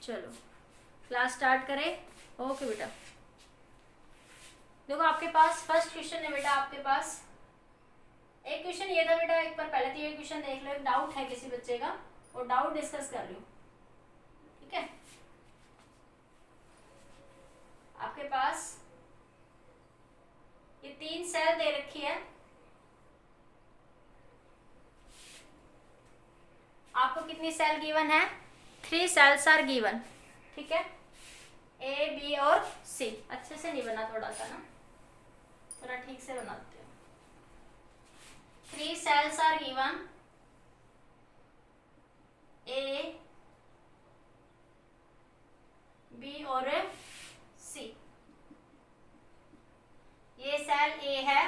चलो class start करें। Okay बेटा, देखो आपके पास फर्स्ट क्वेश्चन है बेटा, आपके पास एक क्वेश्चन ये था बेटा, एक बार पहले तो ये क्वेश्चन देख लो, एक डाउट है किसी बच्चे का और डाउट डिस्कस कर लो, ठीक है। आपके पास ये 3 सेल दे रखी है, आपको कितनी सेल गिवन है? 3 सेल्स आर गिवन, ठीक है। ए बी और सी, अच्छे से नहीं बना थोड़ा सा ना, थोड़ा ठीक से बनाते हो। 3 cells are given, A B और सी। ये सेल ए है,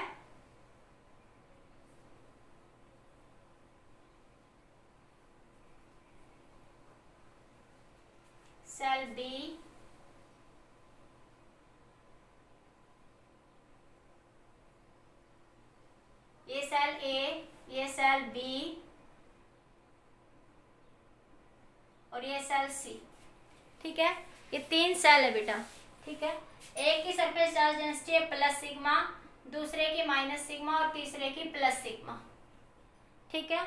सेल बी, ये सेल ए, ये सेल बी और ये सेल सी, ठीक है। ये 3 सेल है बेटा, ठीक है। एक की सरफेस चार्ज डेंसिटी है प्लस सिग्मा, दूसरे की माइनस सिग्मा और तीसरे की प्लस सिग्मा, ठीक है।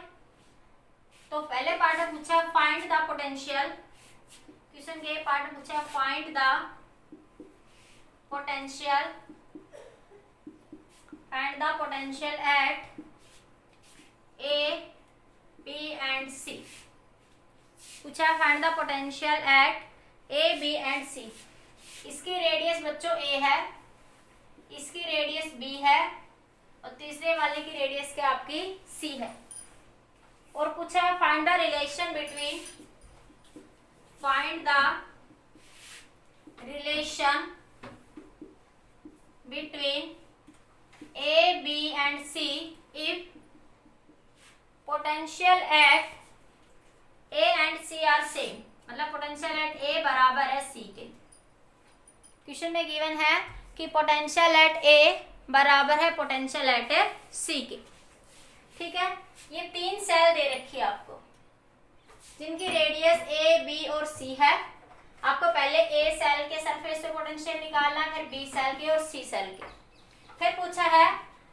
तो पहले पार्ट में पूछा फाइंड द पोटेंशियल, क्वेश्चन के पार्ट में पूछा find the potential at A B and C. पूछा find the potential at A B and C. इसकी रेडियस बच्चों ए है, इसकी रेडियस बी है और तीसरे वाले की रेडियस क्या आपकी सी है। और पूछा है find the relation between, find the relation between A B and C if potential at A and C are same, मतलब पोटेंशियल एट ए बराबर है सी के। क्वेश्चन में गिवन है कि पोटेंशियल एट ए बराबर है पोटेंशियल एट सी के, ठीक है। ये 3 सेल दे रखी है आपको, जिनकी रेडियस ए बी और सी है। आपको पहले ए सेल के सरफेस पे पोटेंशियल निकालना है, फिर बी सेल के और सी सेल के। फिर पूछा है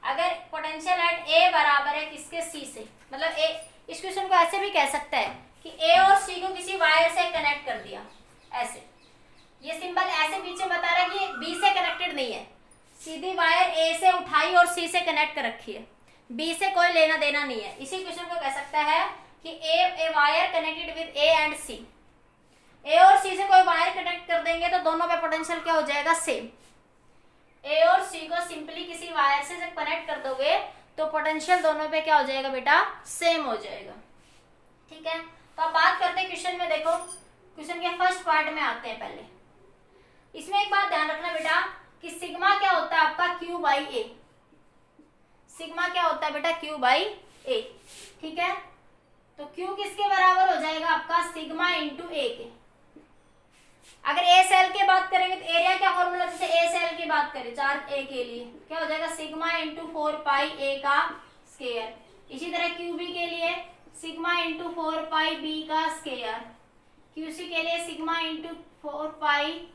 अगर पोटेंशियल एट ए बराबर है किसके सी से, मतलब ए, इस क्वेश्चन को ऐसे भी कह सकता है कि ए और सी को किसी वायर से कनेक्ट कर दिया, ऐसे। ये सिंबल ऐसे पीछे बता रहा है कि बी से कनेक्टेड नहीं है, सीधी वायर ए से उठाई और सी से कनेक्ट कर रखी है, बी से कोई लेना देना नहीं है। इसी क्वेश्चन को कह सकता है कि a wire connected with A and C. A और सी से कोई वायर कनेक्ट कर देंगे तो दोनों पे पोटेंशियल क्या हो जाएगा? सेम। ए और सी को सिंपली किसी वायर से जब कनेक्ट कर दोगे तो पोटेंशियल दोनों पे क्या हो जाएगा बेटा? सेम हो जाएगा, ठीक है। तो अब बात करते हैं क्वेश्चन में। देखो क्वेश्चन के फर्स्ट पार्ट में आते हैं। पहले इसमें एक बात ध्यान रखना बेटा कि सिग्मा क्या होता है आपका? Q by A. सिग्मा क्या होता है बेटा? क्यू बाई ए, ठीक है। तो क्यू किसके बराबर हो जाएगा आपका? सिग्मा इंटू ए के। अगर ए सेल की बात करेंगे तो एरिया क्या फॉर्मूला, जैसे ए सेल की बात करें चार्ज ए के लिए क्या हो जाएगा? सिग्मा इंटू 4 पाई ए का स्क्वायर। इसी तरह क्यूबी के लिए सिग्मा इंटू 4 पाई बी का स्क्वायर, क्यूसी के लिए सिग्मा इंटू 4 पाई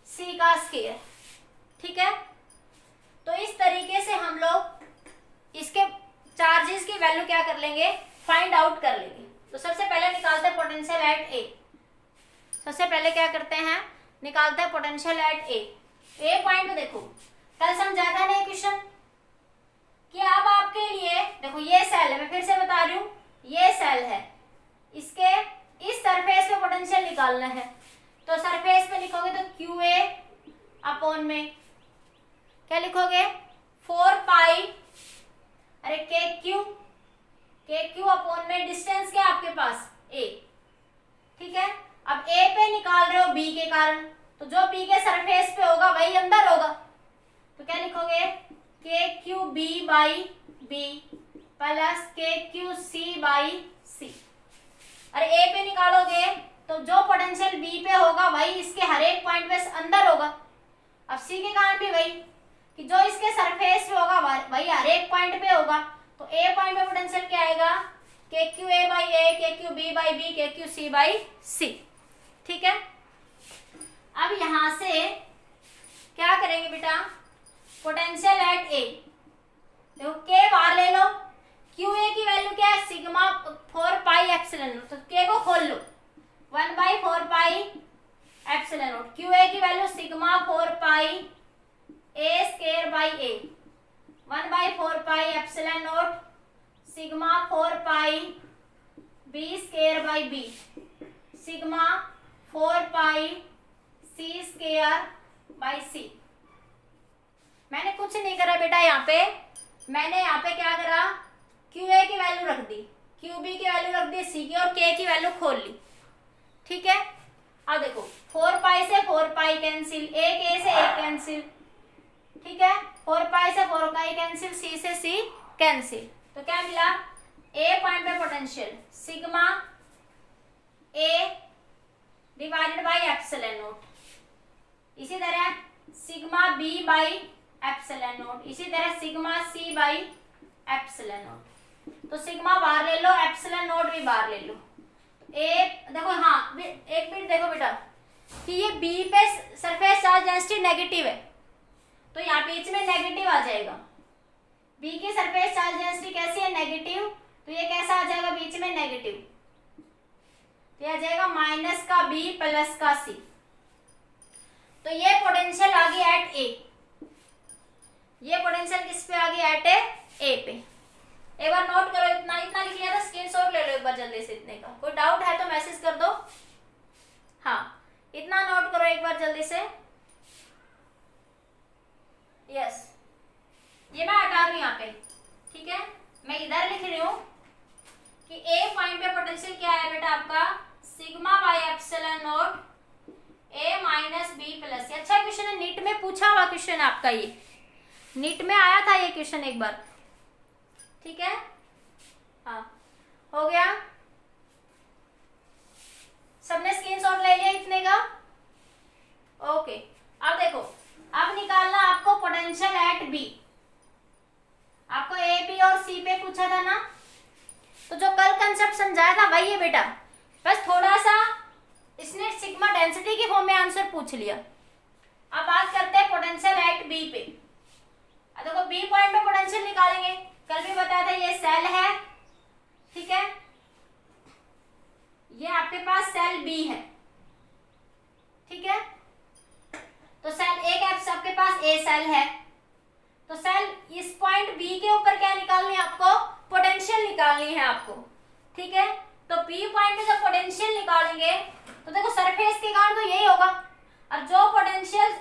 सी का स्क्वायर, ठीक है। तो इस तरीके से हम लोग इसके चार्जेस की वैल्यू क्या कर लेंगे? फाइंड आउट कर लेंगे। तो सबसे पहले निकालते हैं पोटेंशियल एट ए। सबसे पहले क्या करते हैं? निकालते हैं potential at A. A point में देखो कल समझा था ना क्वेश्चन कि अब आपके लिए देखो ये सेल है, मैं फिर से बता रही हूँ, ये सेल है, इसके इस सरफेस पे पोटेंशियल निकालना है। तो सरफेस पे लिखोगे तो क्यू ए अपॉन में क्या लिखोगे? 4 पाई, अरे के क्यू अपॉन में डिस्टेंस क्या आपके पास? ए, ठीक है। अब ए पे निकाल रहे हो बी के कारण, तो जो बी के सरफेस पे होगा वही अंदर होगा, तो क्या लिखोगे? K Q B by B plus K Q C by C. अरे ए पे निकालोगे तो जो पोटेंशियल बी पे होगा वही इसके हर एक पॉइंट पे अंदर होगा। अब सी के कारण भी वही कि जो इसके सरफेस पे होगा वही हर एक पॉइंट पे होगा। तो ए पॉइंट पे पोटेंशियल क्या आएगा? के क्यू ए बाई ए, के क्यू बी बाई बी, के क्यू सी बाई सी। ठीक है, अब यहां से क्या करेंगे बेटा, पोटेंशियल एट ए, देखो के बार ले लो, क्यू ए की वैल्यू क्या है, सिग्मा 4 पाई एप्सिलॉन नॉट, तो के को खोल लो, 1/4 pi epsilon nought, Q A की value sigma 4 pi A square by A, 1/4 pi epsilon nought sigma 4 pi B square by B, sigma 4 pi C square by C. मैंने कुछ नहीं करा बेटा, यहाँ पे मैंने यहाँ पे क्या करा, क्यू ए की वैल्यू रख दी, क्यू बी की वैल्यू रख दी सी की, और के की वैल्यू खोल ली। ठीक है, अब देखो 4 पाई से 4 पाई कैंसिल, एक ए से एक कैंसिल, ठीक है, 4 पाई से 4 पाई कैंसिल, सी से सी कैंसिल, तो क्या मिला, ए पॉइंट पे potential sigma A divided by epsilon naught, इसी तरह sigma B by epsilon naught, इसी तरह sigma C by epsilon not. तो सिग्मा बाहर ले लो, एप्सिलॉन नॉट भी बाहर ले लो। ए देखो, हाँ एक मिनट देखो बेटा, कि ये बी पे सरफेस चार्ज डेंसिटी नेगेटिव है, तो यहाँ बीच में नेगेटिव आ जाएगा। बी की सरफेस चार्ज डेंसिटी कैसी है, नेगेटिव, तो ये कैसा आ जाएगा बीच में, नेगेटिव, तो ये आ जाएगा माइनस का बी प्लस का सी। तो ये पोटेंशियल आ गई एट ए, ये पोटेंशियल किस पे आ गई, एट ए पे। एक बार नोट करो, इतना इतना लिख लिया था, स्क्रीनशॉट ले लो एक बार जल्दी से, इतने का कोई डाउट है तो मैसेज कर दो। हाँ, इतना नोट करो एक बार जल्दी से। यस, ये मैं हटा रही हूँ यहाँ पे, ठीक है, मैं इधर लिख रही हूँ कि ए पॉइंट पे पोटेंशियल क्या है बेटा आपका, sigma by epsilon not A minus B plus. अच्छा क्वेश्चन है, नीट में पूछा हुआ क्वेश्चन आपका, ये नीट में आया था ये क्वेश्चन एक बार। ठीक है, हाँ हो गया, सबने स्क्रीनशॉट ले लिया इतने का, ओके। अब देखो, अब निकालना आपको पोटेंशियल एट बी, आपको ए बी और सी पे पूछा था ना, तो जो कल कंसेप्ट समझाया था वही है बेटा, बस थोड़ा सा इसने सिग्मा डेंसिटी के फॉर्म में आंसर पूछ लिया। अब बात करते हैं पोटेंशियल एट बी पे। अब देखो बी पॉइंट पे पोटेंशियल निकालेंगे, कल भी बताया था, ये सेल है, ठीक है, ये आपके पास सेल बी है, ठीक है, तो सेल एक आपके पास ए सेल है, तो सेल इस पॉइंट बी के ऊपर क्या निकालनी है आपको, पोटेंशियल निकालनी है आपको। ठीक है, तो बी पॉइंट पे जब पोटेंशियल निकालेंगे तो देखो सरफेस के कारण तो यही होगा, और जो पोटेंशियल,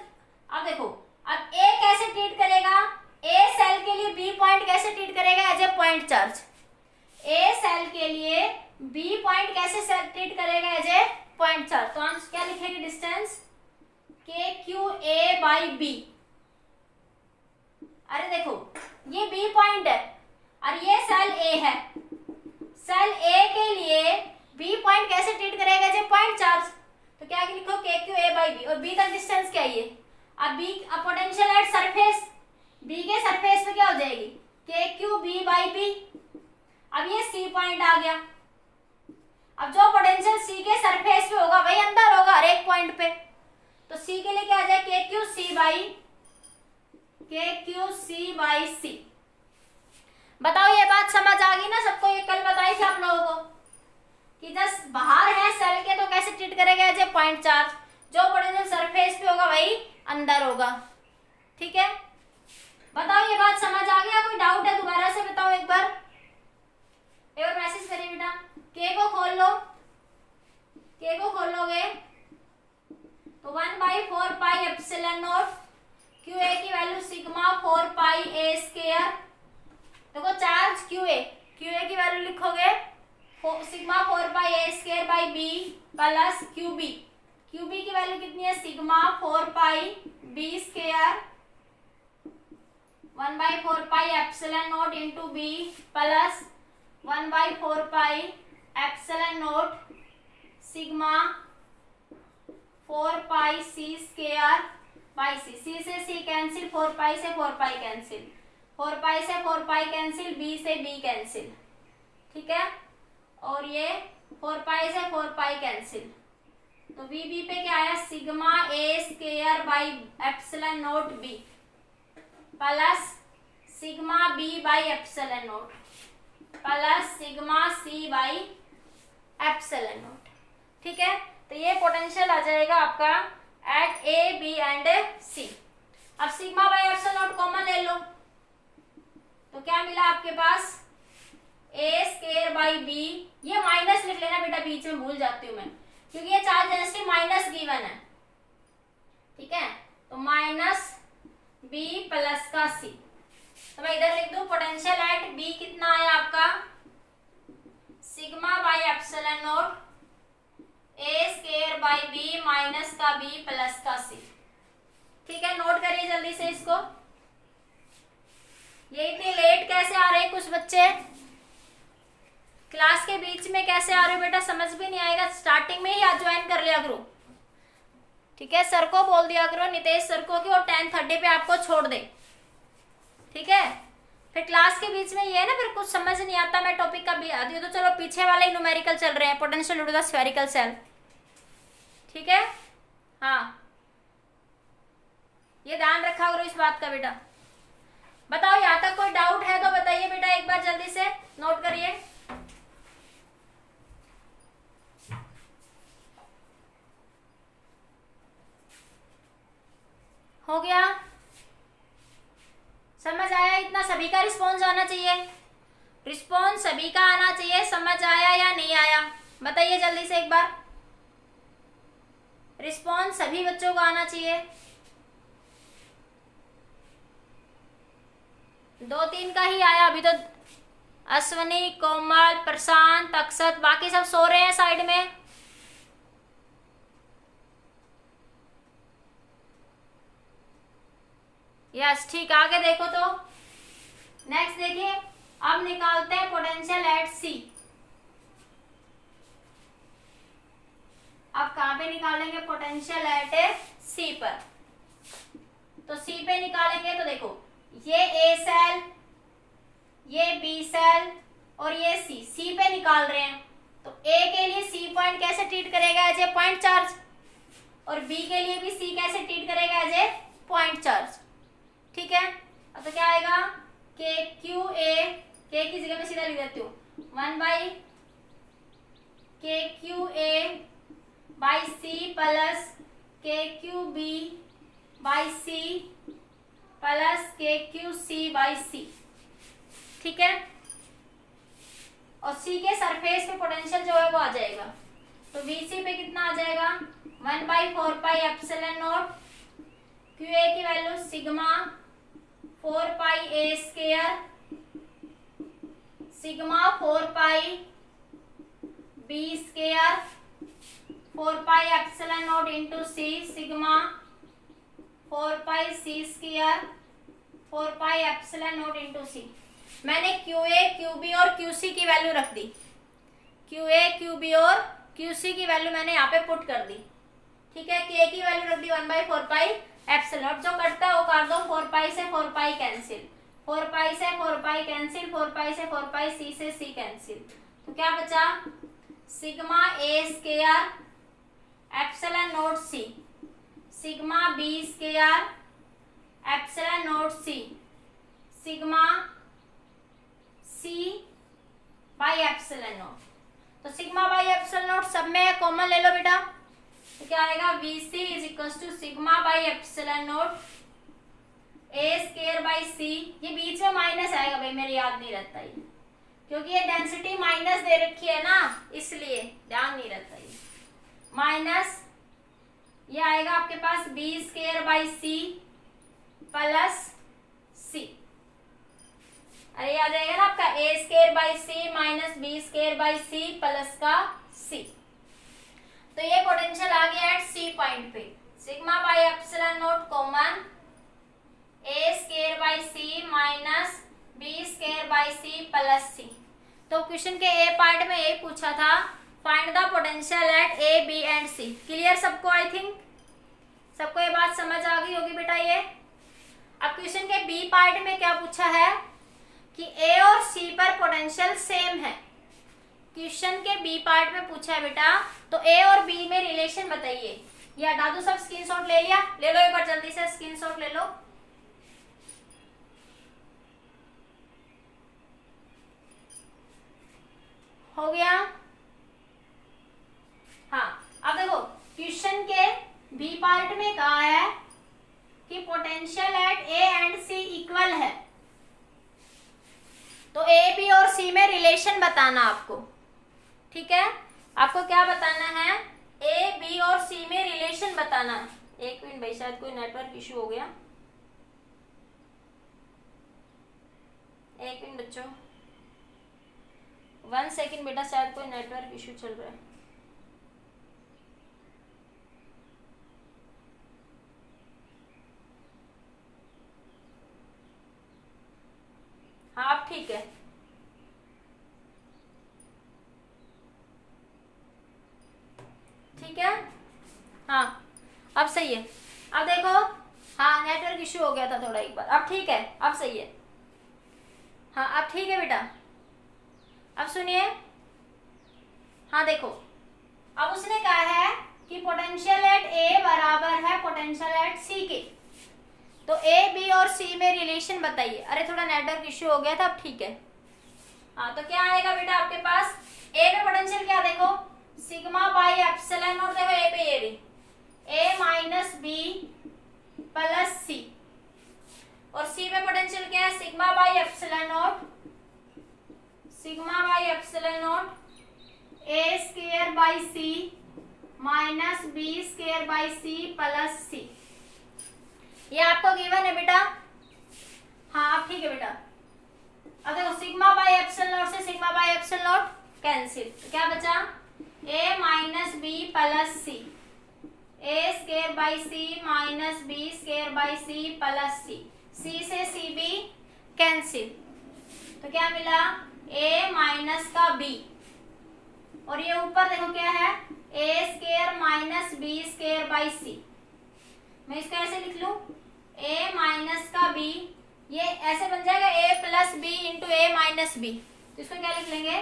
अब देखो अब ए कैसे ट्रीट करेगा, ए सेल के लिए बी पॉइंट कैसे ट्रीट करेगा, as a point charge. A cell के लिए बी पॉइंट कैसे ट्रीट करेगा, एज ए पॉइंट चार्ज। तो हम क्या लिखेंगे, डिस्टेंस के क्यू ए बाई बी। अरे देखो ये बी पॉइंट है और ये सेल ए है, सेल ए के लिए बी पॉइंट कैसे ट्रीट करेगा, एज ए पॉइंट चार्ज। तो क्या लिखो, K Q A by B, और बी का डिस्टेंस क्या है, अब B potential at surface, B के सरफेस पे क्या हो जाएगी, के क्यू बी बाई बी। अब ये सी पॉइंट आ गया, अब जो पोटेंशियल सी के सरफेस पे होगा वही अंदर होगा हर एक पॉइंट पे, तो सी के लिए क्या आ जाए, के क्यू सी बाई सी। बताओ ये बात समझ आ गई ना सबको, ये कल बताई थी आप लोगों को कि जस्ट बाहर है सेल के तो कैसे ट्रीट करेगा, एज ए पॉइंट चार्ज, जो पोटेंशियल सरफेस पे होगा वही अंदर होगा। ठीक है, बताओ ये बात समझ आ गया, कोई डाउट है दोबारा से बताओ एक बार मैसेज करिए बेटा। के को खोल लो, के को खोलोगे तो 1/4 pi epsilon nought, Q A की value sigma 4 pi A square. देखो चार्ज क्यू ए की वैल्यू लिखोगे sigma 4 pi A square by B plus Q B की वैल्यू कितनी है, sigma 4 pi B square 1/4 pi epsilon not into B plus 1/4 pi epsilon nought sigma 4 pi C square by C. C से C cancel, 4 pi से 4 pi cancel, 4 pi से 4 pi cancel, B से B cancel. ठीक है, और ये 4 pi से 4 pi cancel, तो वी बी पे क्या आया, sigma A square by epsilon not B plus sigma B by epsilon not plus sigma C by epsilon not. ठीक है, तो ये पोटेंशियल आ जाएगा आपका at A B and C. अब sigma by epsilon not common ले लो, तो क्या मिला आपके पास, ए स्क्वायर बाई बी, ये माइनस लिख लेना बेटा, बीच में भूल जाती हूँ मैं, क्योंकि ये चार्ज डेंसिटी माइनस गिवन है। ठीक है, तो माइनस बी प्लस का सी, तो मैं इधर लिख दूं पोटेंशियल एट बी कितना आया आपका, sigma by epsilon not A square by B minus का बी प्लस का सी। ठीक है, नोट करिए जल्दी से इसको। ये इतनी लेट कैसे आ रहे हैं कुछ बच्चे, क्लास के बीच में कैसे आ रहे हो बेटा, समझ भी नहीं आएगा, स्टार्टिंग में ही आज ज्वाइन कर लिया करो। ठीक है, सर को बोल दिया करो, नितेश सर को, कि वो 10:30 पे आपको छोड़ दे। ठीक है, फिर क्लास के बीच में ये है ना, फिर कुछ समझ नहीं आता, मैं टॉपिक का भी आती हूँ, तो चलो पीछे वाले ही न्यूमेरिकल चल रहे हैं, potential to the spherical cell. ठीक है, हाँ, ये ध्यान रखा करो इस बात का बेटा। बताओ, यहाँ तक कोई डाउट है तो बताइए बेटा, एक बार जल्दी से नोट करिए। हो गया, समझ आया इतना, सभी का रिस्पॉन्स आना चाहिए, रिस्पॉन्स सभी का आना चाहिए, समझ आया या नहीं आया बताइए जल्दी से एक बार, रिस्पॉन्स सभी बच्चों को आना चाहिए। 2-3 का ही आया अभी तो, अश्वनी, कोमल, प्रशांत, अक्षत, बाकी सब सो रहे हैं साइड में। यस, ठीक, आगे देखो तो, नेक्स्ट देखिए, अब निकालते हैं पोटेंशियल एट सी। अब कहां पे निकालेंगे पोटेंशियल एट सी पर, तो सी पे निकालेंगे तो देखो, ये ए सेल, ये बी सेल और ये सी, सी पे निकाल रहे हैं, तो ए के लिए सी पॉइंट कैसे ट्रीट करेगा, एज ए पॉइंट चार्ज, और बी के लिए भी सी कैसे ट्रीट करेगा, एज ए पॉइंट चार्ज। ठीक है, अब तो क्या आएगा, के क्यू ए, के की जगह में सीधा लिख देती हूँ 1 by K Q A by C plus K Q B by C plus K Q C by C. ठीक है, और सी के सरफेस पे पोटेंशियल जो है वो आ जाएगा, तो वी सी पे कितना आ जाएगा, 1/4 pi epsilon nought, Q A की value sigma 4 pi A square, sigma 4 pi B square, 4 pi epsilon not into C, sigma 4 pi C square, 4 pi epsilon not into C. मैंने क्यू ए, क्यू बी और Q C की value रख दी, Q A, Q B और Q C की value मैंने यहाँ पे पुट कर दी। ठीक है, के की वैल्यू रख दी 1/4 पाई एप्सिलॉन, जो कटता है वो कर दो, 4 पाई से 4 पाई कैंसिल, 4 पाई से 4 पाई कैंसिल, 4 पाई से 4 पाई, सी से सी कैंसिल, तो क्या बचा, sigma A square epsilon nought C, sigma B square epsilon nought C, sigma C by epsilon not, तो सिग्मा बाई एप्सिलॉन नॉट सब में कॉमन ले लो बेटा, तो क्या आएगा, V C is equal to sigma by epsilon not A square by C, ये बीच में माइनस आएगा भाई, मेरे याद नहीं रहता ये, क्योंकि ये डेंसिटी माइनस दे रखी है ना, इसलिए ध्यान नहीं रहता ये, माइनस ये आएगा आपके पास B square by C plus C, अरे ये आ जाएगा ना आपका A square by C minus B square by C plus का सी, तो ये पोटेंशियल आ गया एट सी पॉइंट पे, sigma by epsilon not common, A square by C minus B square by C plus C. तो question के A part में ये पूछा था, find the potential at A B and C. Clear सबको, I think सबको ये बात समझ आ गई होगी बेटा ये। अब क्वेश्चन के बी पार्ट में क्या पूछा है कि ए और सी पर पोटेंशियल सेम है, क्वेश्चन के बी पार्ट में पूछा है बेटा, तो ए और बी में रिलेशन बताइए। ये हटा दो, सब स्क्रीनशॉट ले लिया? ले लो एक बार जल्दी से स्क्रीनशॉट ले लो। हो गया? हाँ, अब देखो क्वेश्चन के बी पार्ट में कहा है कि potential at A and C equal है। तो ए बी और सी में रिलेशन बताना आपको, ठीक है? आपको क्या बताना है? ए बी और सी में रिलेशन बताना है। एक मिनट भाई, शायद कोई नेटवर्क इश्यू हो गया। एक मिनट बच्चों, 1 सेकेंड बेटा, शायद कोई नेटवर्क इश्यू चल रहा है। हाँ अब ठीक है। ठीक है, हाँ अब सही है। अब देखो, हाँ नेटवर्क इश्यू हो गया था थोड़ा एक बार, अब ठीक है, अब सही है। हाँ अब ठीक है बेटा, अब सुनिए। हाँ देखो, अब उसने कहा है कि पोटेंशियल एट ए बराबर है पोटेंशियल एट सी के। तो ए बी और सी में रिलेशन बताइए। अरे थोड़ा नेटवर्क इश्यू हो गया था, अब ठीक है। हाँ तो क्या आएगा बेटा आपके पास? ए में पोटेंशियल क्या देखो, सिग्मा बाई एप्सिलॉन नॉट। देखो ए पे ये भी A minus B plus C, और सी में पोटेंशियल क्या है? Sigma by epsilon nought, sigma by epsilon not A square by C minus B square by C plus C. ये आपको गिवन है बेटा। हाँ अब ठीक है बेटा। अब देखो सिग्मा बाई एप्सिलॉन नॉट से sigma by epsilon nought cancel, तो क्या बचा? A minus B plus C, A square by C minus B square by C plus C. C से सी बी कैंसिल, तो क्या मिला? ए माइनस का बी, और ये ऊपर देखो क्या है? A square minus B square by C. मैं इसको ऐसे लिख लूं, ए माइनस का बी, ये ऐसे बन जाएगा A plus B into A minus B. तो इसको क्या लिख लेंगे?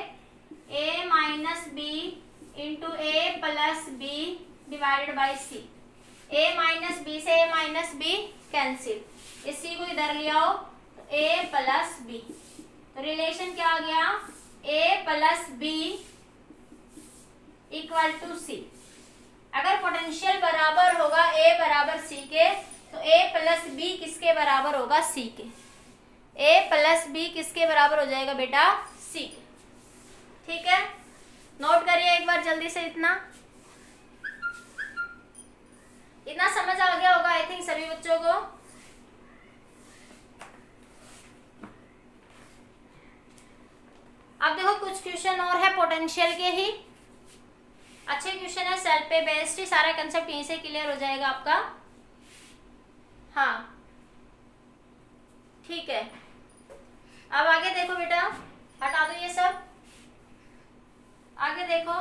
A minus B into A plus B divided by C. A minus B से ए माइनस बी कैंसिल, इस सी को इधर ले आओ, तो ए प्लस बी। तो रिलेशन क्या आ गया? ए प्लस बी इक्वल टू सी। अगर पोटेंशियल बराबर होगा ए बराबर सी के, तो ए प्लस बी किसके बराबर होगा? सी के। ए प्लस बी किसके बराबर हो जाएगा बेटा? सी के। ठीक है, नोट करिए एक बार जल्दी से। इतना समझ आ गया होगा आई थिंक सभी बच्चों को। अब देखो कुछ क्वेश्चन और है पोटेंशियल के ही, अच्छे क्वेश्चन है, सेल पे बेस्ड ही, सारा कंसेप्ट यहीं से क्लियर हो जाएगा आपका। हाँ ठीक है, अब आगे देखो बेटा, हटा दो ये सब, आगे देखो।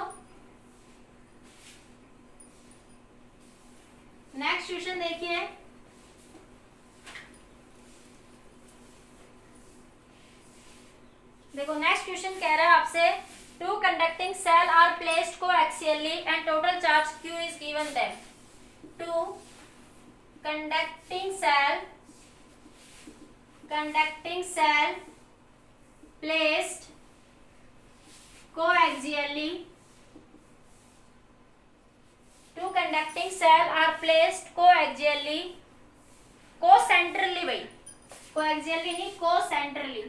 नेक्स्ट क्वेश्चन देखिए, देखो नेक्स्ट क्वेश्चन कह रहा है आपसे, two conducting shell are placed coaxially and total charge Q is given them. Two conducting shell placed coaxially, two conducting cell are placed coaxially, co-centrally, भाई coaxially नहीं co-centrally,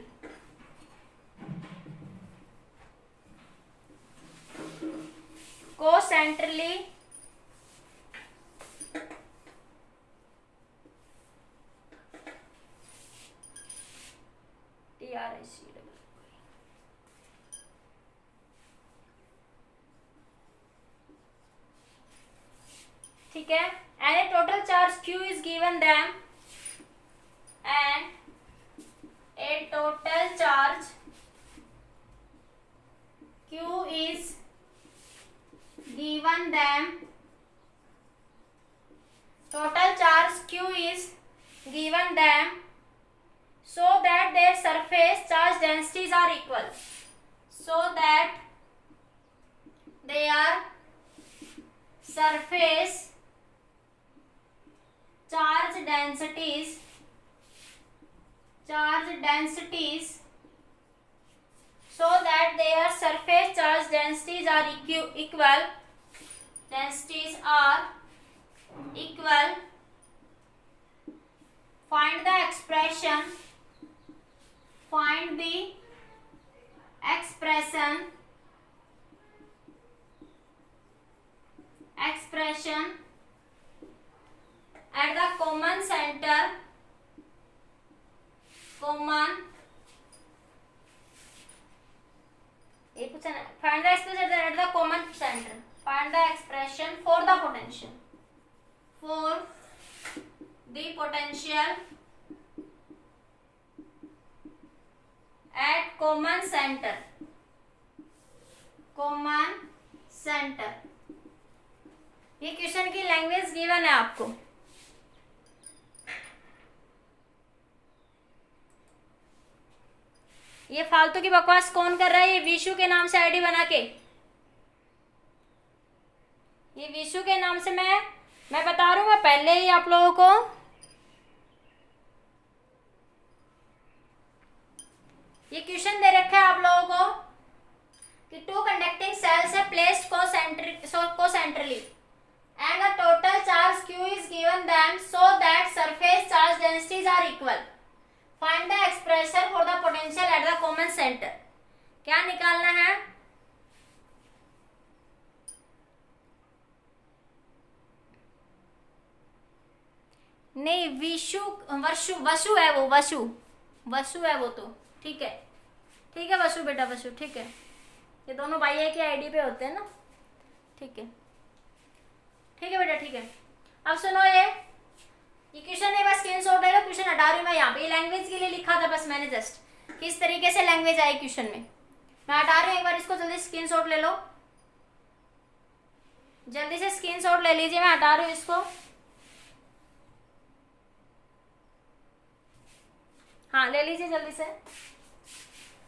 co-centrally TRIC। ठीक है, and a total charge Q is given them, and a total charge Q is given them, total charge Q is given them so that their surface charge densities are equal, so that their surface charge densities so that their surface charge densities are equal. Find the expression at the common center find the expression at the common center. Find the expression for the potential at common center. ये question की language given है आपको. ये फालतू की बकवास कौन कर रहा है? ये विशु के नाम से आईडी बना के, ये विशु के नाम से मैं बता दूंगा पहले ही आप लोगों को. ये क्वेश्चन दे रखा है आप लोगों को कि टू कंडक्टिंग सेल्स है placed कोसेंट्रली and the total charge q is given them so that surface charge densities are equal. Find the expression for the potential at the common center. क्या निकालना है? नहीं, वसु है वो, वसु है वो. तो ठीक है वसु बेटा, वसु ठीक है. ये दोनों भाई एक ही आईडी पे होते हैं ना. ठीक है बेटा, ठीक है. अब सुनो, ये क्वेश्चन है, बस स्क्रीनशॉट ले लो. क्वेश्चन हटा रही हूँ मैं यहाँ पे. ये लैंग्वेज के लिए लिखा था बस मैंने, जस्ट किस तरीके से लैंग्वेज आई क्वेश्चन में. मैं हटा रही हूँ, एक बार इसको जल्दी स्क्रीनशॉट ले लो. जल्दी से स्क्रीनशॉट ले लीजिए, मैं हटा रही हूँ इसको. हाँ ले लीजिए जल्दी से.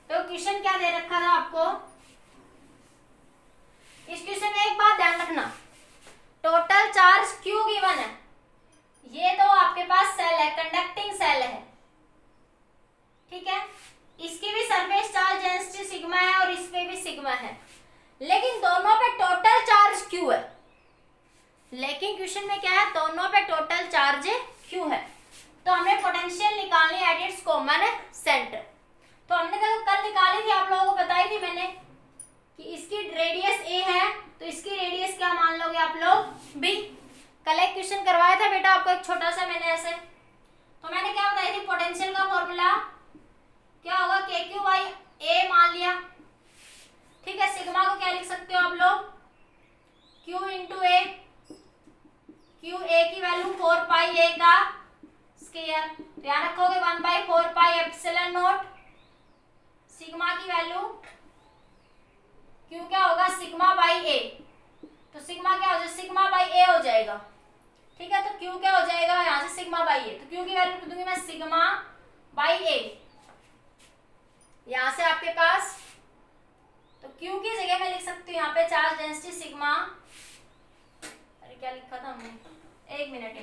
तो क्वेश्चन क्या दे रखा था आपको? इस क्वेश्चन में एक बात ध्यान रखना, टोटल चार्ज क्यू गिवन है. ये तो आपके पास सेल है, कंडक्टिंग सेल है, ठीक है. इसकी भी सरफेस चार्ज डेंसिटी सिग्मा है और इस पे भी सिग्मा है, लेकिन दोनों पे टोटल चार्ज क्यू है. लेकिन क्वेश्चन में क्या है? दोनों पे टोटल चार्ज क्यू है. तो हमें पोटेंशियल निकालनी है एट इट्स कॉमन सेंटर. तो हमने कल निकाली थी, आप लोगों को बताई थी मैंने कि इसकी रेडियस ए है, तो इसकी रेडियस क्या मान लोगे आप लोग? बी. कल एक क्वेश्चन करवाया था बेटा आपको, एक छोटा सा मैंने ऐसे. तो मैंने क्या बताई थी? पोटेंशियल का फॉर्मूला क्या होगा? के क्यू बाई ए मान लिया, ठीक है. सिग्मा को क्या लिख सकते हो आप लोग? Q into A. Q A की वैल्यू 4 पाई ए का स्क्वायर. ध्यान रखोगे 1/4 पाई एप्सिलॉन नॉट. सिग्मा की वैल्यू क्यू क्या होगा? Sigma by A. तो सिग्मा क्या हो जाएगा? सिग्मा बाई ए हो जाएगा, ठीक है. तो क्यू क्या हो जाएगा यहाँ से? Sigma by A. तो क्यू की वैल्यू दूंगी मैं सिग्मा बाई ए यहाँ से आपके पास. तो क्यू की जगह मैं लिख सकती हूँ यहाँ पे चार्ज डेंसिटी सिग्मा. अरे क्या लिखा था हमने? एक मिनट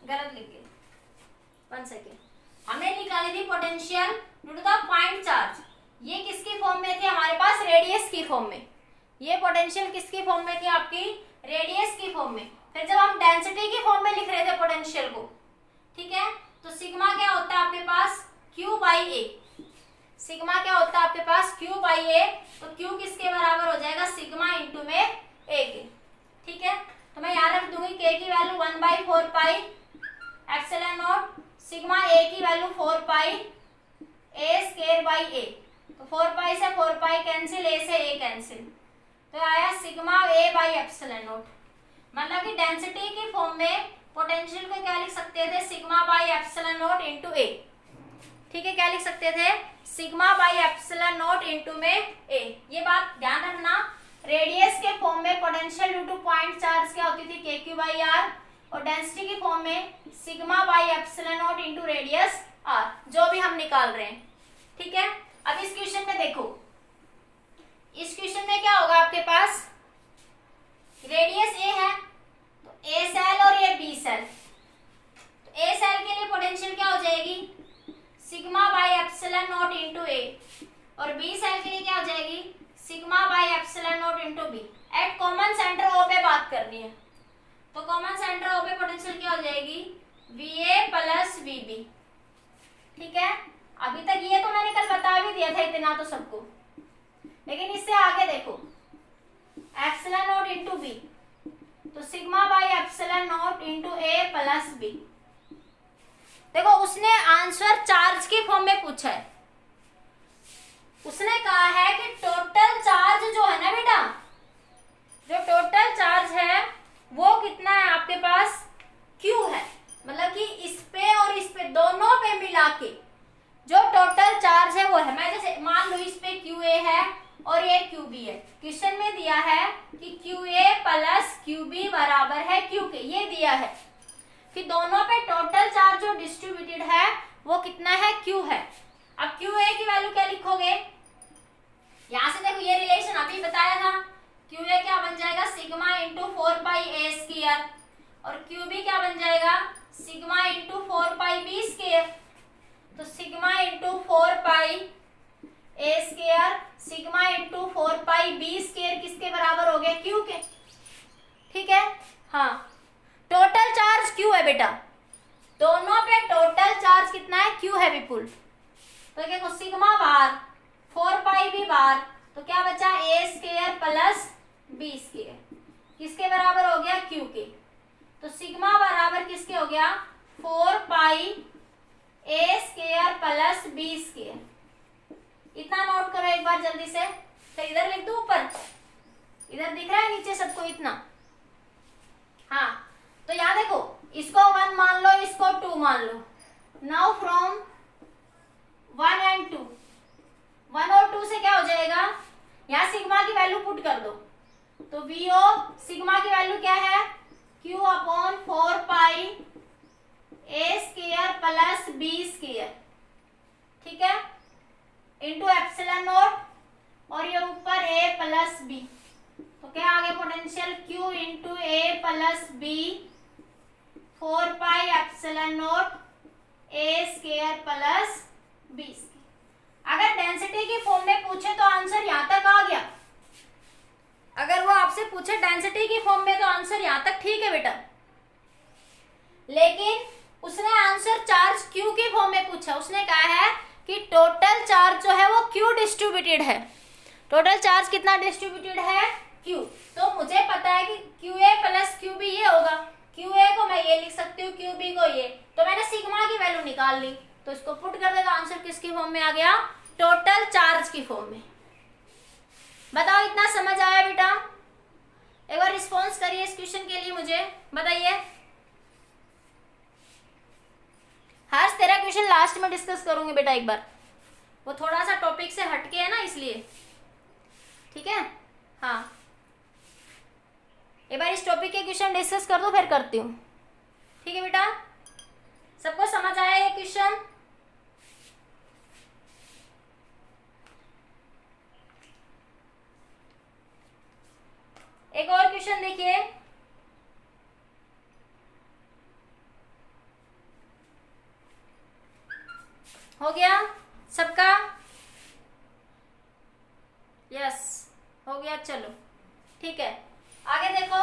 गलत लिख गए, 1 सेकेंड. हमने निकाली थी potential due to the point charge. ये किसकी फॉर्म में थी? हमारे पास रेडियस की फॉर्म में. ये पोटेंशियल किसकी फॉर्म में थी? आपकी रेडियस की फॉर्म में. फिर जब हम डेंसिटी की फॉर्म में लिख रहे थे पोटेंशियल को, ठीक है, तो सिग्मा क्या होता है आपके पास? Q by A. सिग्मा क्या होता है आपके पास? Q by A. तो क्यू किसके बराबर हो जाएगा? सिग्मा इंटू में ए के, ठीक है. तो मैं यहाँ रख दूंगी के की value 1/4 pi epsilon nought. Sigma A की value 4 pi A square by A. तो 4 पाई से 4 पाई कैंसिल, ए से ए कैंसिल. तो आया sigma A by epsilon not. मतलब कि डेंसिटी की फॉर्म में पोटेंशियल को क्या लिख सकते थे? Sigma by epsilon not into A, ठीक है. क्या लिख सकते थे? Sigma by epsilon not into में ए. ये बात ध्यान रखना. रेडियस के फॉर्म में potential due to point charge क्या होती थी? K Q by R. और डेंसिटी की फॉर्म में sigma by epsilon not into radius R, जो भी हम निकाल रहे हैं, ठीक है. अब इस क्वेश्चन में देखो, इस क्वेश्चन में क्या होगा आपके पास? कॉमन सेंटर ओ पे बात करनी है, तो कॉमन सेंटर ओ पे पोटेंशियल क्या हो जाएगी, VA प्लस VB। ठीक है, अभी तक ये तो मैंने कल बता भी दिया था इतना तो सबको, लेकिन इससे आगे देखो एप्सिलॉन नॉट इंटू बी, तो sigma by epsilon not into A plus B. देखो उसने आंसर चार्ज के फॉर्म में पूछा है, उसने कहा है कि टोटल चार्ज जो है ना बेटा, जो टोटल चार्ज है वो कितना है आपके पास, Q है, मतलब कि इस पे और इस पे दोनों पे मिला के जो टोटल चार्ज है वो है। मैं जैसे मान लो इस पे QA है और ये QB है, क्वेश्चन में दिया है कि QA प्लस QB बराबर है Q के, ये दिया है कि दोनों पे टोटल चार्ज जो डिस्ट्रीब्यूटेड है वो कितना है, Q है। अब QA की वैल्यू क्या लिखोगे, यहां से देखो ये रिलेशन अभी बताया था, QA क्या बन जाएगा, सिग्मा इंटू 4πA², और QB क्या बन जाएगा, सिग्मा इंटू 4πB²। तो sigma into 4πA², sigma into 4πB² किसके बराबर हो गया, Q के। ठीक है, हाँ टोटल चार्ज Q है बेटा, दोनों पे टोटल चार्ज कितना है, Q है विपुल। तो देखो सिग्मा बार 4πB बार, तो क्या बचा A² प्लस B², किसके बराबर हो गया, Q के। तो सिग्मा बराबर किसके हो गया, 4πA² प्लस B²। इतना नोट करो एक बार जल्दी से, तो इधर लिख दो ऊपर, इधर दिख रहा है नीचे सबको इतना। हाँ तो यहाँ देखो इसको 1 मान लो, इसको 2 मान लो। नाउ फ्रॉम 1 and 2, 1 और 2 से क्या हो जाएगा, यहाँ सिग्मा की वैल्यू पुट कर दो, तो VO सिग्मा की वैल्यू क्या है, Q upon 4πA² plus B²। ठीक है, इंटू एप्सिलॉन नॉट, और ये ऊपर A प्लस B, तो क्या आ गया potential, Q into A plus B 4π epsilon nought A² plus B²। अगर डेंसिटी की फॉर्म में पूछे तो आंसर यहां तक आ गया, अगर वो आपसे पूछे डेंसिटी की फॉर्म में तो आंसर यहां तक ठीक है बेटा, लेकिन उसने आंसर चार्ज Q की फॉर्म में पूछा। उसने कहा है कि टोटल चार्ज जो है वो Q डिस्ट्रीब्यूटेड है, टोटल चार्ज कितना डिस्ट्रीब्यूटेड है, Q। तो मुझे पता है कि QA प्लस QB ये होगा, QA को मैं ये लिख सकती हूँ, QB को ये, तो मैंने सिग्मा की वैल्यू निकाल ली, तो इसको पुट कर देगा, आंसर किसकी फॉर्म में आ गया, टोटल चार्ज की फॉर्म में। बताओ इतना समझ आया बेटा, एक बार रिस्पॉन्स करिए इस क्वेश्चन के लिए, मुझे बताइए। हर्ष तेरा क्वेश्चन लास्ट में डिस्कस करूंगी बेटा एक बार, वो थोड़ा सा टॉपिक से हटके है ना इसलिए। ठीक है, हाँ एक बार इस टॉपिक के क्वेश्चन डिस्कस कर दो फिर करती हूँ। ठीक है बेटा, सबको समझ आया ये क्वेश्चन? एक और क्वेश्चन देखिए, हो गया सबका, यस हो गया, चलो ठीक है। आगे देखो,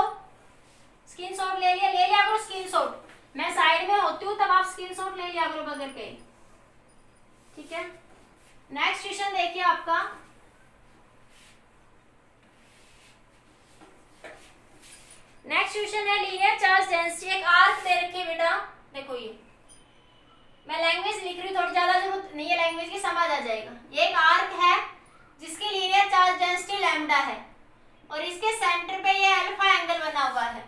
स्क्रीनशॉट ले लिया करो स्क्रीनशॉट, मैं साइड में होती हूँ तब आप स्क्रीनशॉट ले लिया करो बगैर के। ठीक है, नेक्स्ट क्वेश्चन देखिए आपका, नेक्स्ट क्वेश्चन है लीनियर चार्ज डेंसिटी, एक आर्क दे रखी है बेटा, देखो ये मैं लैंग्वेज लिख रही हूँ, थोड़ी ज्यादा जरूरत नहीं है लैंग्वेज की, समझ आ जाएगा। ये एक आर्क है जिसकी लीनियर चार्ज डेंसिटी लैम्डा है और इसके सेंटर पे ये अल्फा एंगल बना हुआ है।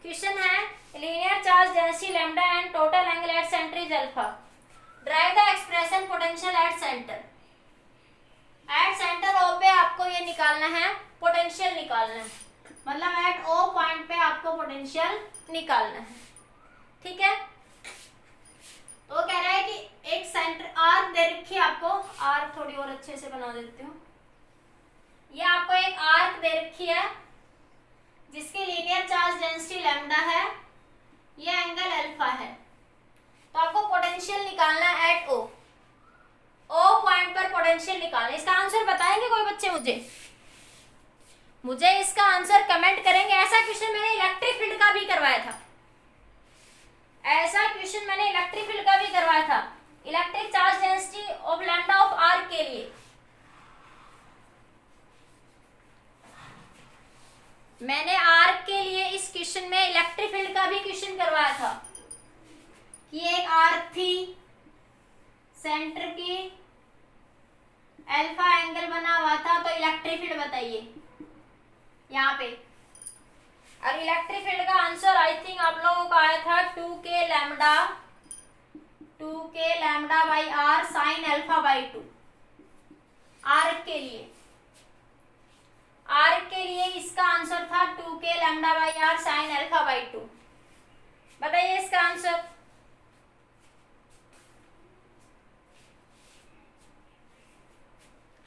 क्वेश्चन है linear charge density lambda and total angle at centre is alpha, derive the expression potential at centre. At centre O पे आपको ये निकालना है, पोटेंशियल निकालना है, मतलब एट ओ पॉइंट पे आपको पोटेंशियल निकालना है। ठीक है, तो वो कह रहा है कि एक सेंटर आर्क दे रखी है आपको, आर्क थोड़ी और अच्छे से बना देती हूँ, ये आपको एक आर्क दे रखी है जिसकी लीनियर चार्ज डेंसिटी लैम्डा है, ये एंगल अल्फा है, तो आपको पोटेंशियल निकालना है एट ओ, ओ पॉइंट पर पोटेंशियल निकालना। इसका आंसर बताएंगे कोई बच्चे मुझे इसका आंसर मैंने आर्क के लिए इस क्वेश्चन में इलेक्ट्रिक फील्ड का भी क्वेश्चन करवाया था कि एक आर्क थी, सेंटर की अल्फा एंगल बना हुआ था, तो इलेक्ट्रिक फील्ड बताइए यहाँ पे। और इलेक्ट्रिक फील्ड का आंसर आई थिंक आप लोगों का आया था 2k lambda by R sine alpha by 2। Arc के लिए इसका आंसर था 2k lambda by R sine alpha by 2। बताइए इसका आंसर।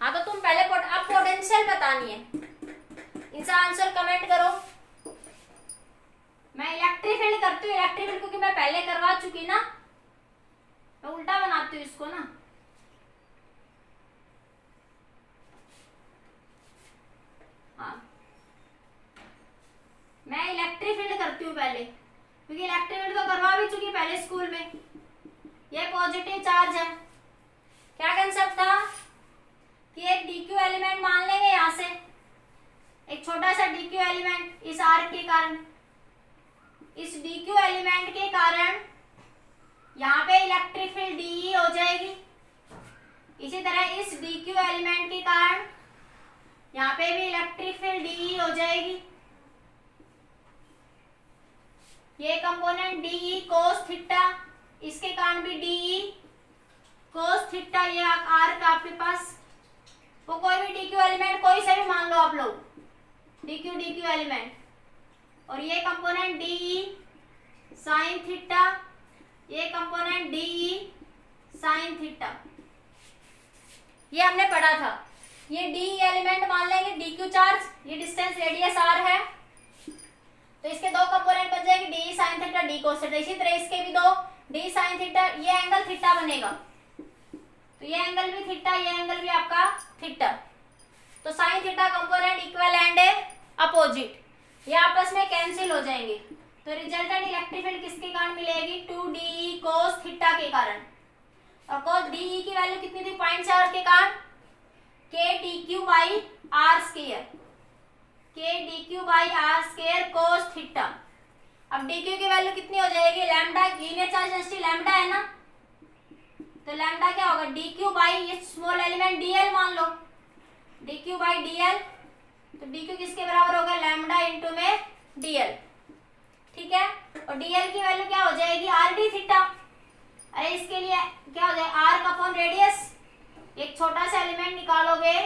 हाँ, तो तुम पहले अब पोटेंशियल बतानी है, इसका आंसर कमेंट करो। मैं इलेक्ट्रिक फील्ड करती हूँ, इलेक्ट्रिक फील्ड क्योंकि मैं पहले करवा चुकी ना, मैं उल्टा बनाती हूँ इसको ना। हाँ, मैं इलेक्ट्रिक फील्ड करती हूँ पहले, क्योंकि इलेक्ट्रिक फील्ड तो करवा भी चुकी पहले स्कूल में। ये पॉजिटिव चार्ज है। क्या कंसेप्ट था कि एक डीक्यू एलिमेंट मान लेंगे, यहां से एक छोटा सा डीक्यू एलिमेंट इस आर्क के कारण, इस डीक्यू एलिमेंट के कारण यहाँ पे इलेक्ट्रिक फील्ड डी हो जाएगी। इसी तरह इस डीक्यू एलिमेंट के कारण यहाँ पे भी इलेक्ट्रिक फील्ड डी हो जाएगी। ये कंपोनेंट डी कोस थीटा, इसके कारण भी डी कोस थीटा। ये आर्क आपके पास वो कोई भी डीक्यू एलिमेंट कोई से भी मान लो आप लोग, डीक्यू एलिमेंट, और ये कंपोनेंट डी साइन थीटा, ये कंपोनेंट डी साइन थीटा, ये हमने पढ़ा था। ये डी एलिमेंट मान लेंगे, डीक्यू चार्ज, ये डिस्टेंस रेडियस आर है, तो इसके दो कंपोनेंट बन जाएंगे, D sine theta d cos theta. इसी तरह इसके भी दो, डी साइन थीटा, ये एंगल थीटा बनेगा, तो ये एंगल भी थीटा, ये एंगल भी आपका थीटा। तो sine theta component equal and opposite, ये आपस में कैंसिल हो जाएंगे। तो रिजल्टेंट इलेक्ट्रिक फील्ड किसके कारण मिलेगी? 2d cos थीटा के कारण। और cos de की वैल्यू कितनी थी? 0.4 के कारण k dq by R square, k dq by R square cos theta. अब dq की वैल्यू कितनी हो जाएगी? Lambda, linear charge density lambda है ना, तो लैम्डा क्या होगा? dq बाई ये स्मॉल एलिमेंट dl मान लो, dq बाई dl, तो dq किसके बराबर होगा? लैम्डा इंटू में dl, ठीक है। और dl की वैल्यू क्या हो जाएगी? R D theta. अरे इसके लिए क्या हो जाएगा? आर्क अपॉन रेडियस, एक छोटा सा एलिमेंट निकालोगे,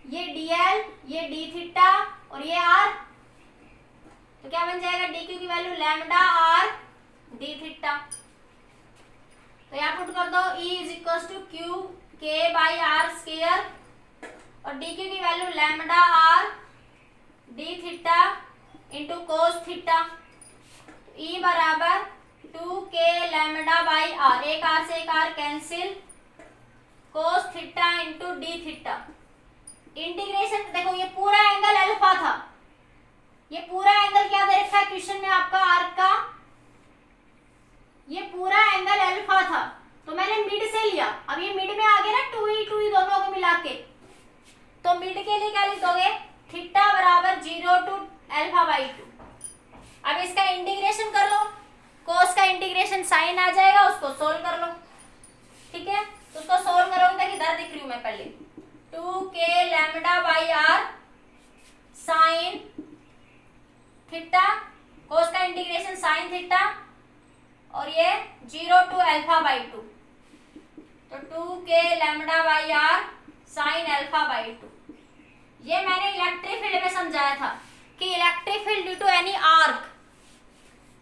ये dl, ये d थीटा और ये r, तो क्या बन जाएगा? dq की value lambda R d theta. तो यहाँ पुट कर दो E is equal to Q K by R square, और dq की value lambda R d theta into cos theta. E बराबर 2k लैम्डा बाई आर, एक आर से एक R cancel, cos theta into D theta. Integration देखो, ये पूरा angle alpha था, ये पूरा एंगल क्या दे रखा है क्वेश्चन में आपका? आर्क का ये पूरा एंगल अल्फा था, तो मैंने मिड से लिया। अब ये मिड में आ गया ना, 2e दोनों को मिला के, तो मिड के लिए क्या लिख दोगे? थीटा बराबर 0 टू अल्फा बाई 2। अब इसका इंटीग्रेशन कर लो, कोस का इंटीग्रेशन साइन आ जाएगा, उसको सोल्व कर लो, ठीक है। तो उसको सोल्व करोगे तो इधर दिख रही हूं मैं पहले, 2k lambda by R sine theta, cos का इंटीग्रेशन साइन थीटा, और ये 0 टू अल्फा बाई 2, तो 2k lambda by R sine alpha by 2। ये मैंने इलेक्ट्रिक फील्ड में समझाया था कि electric field due to any arc,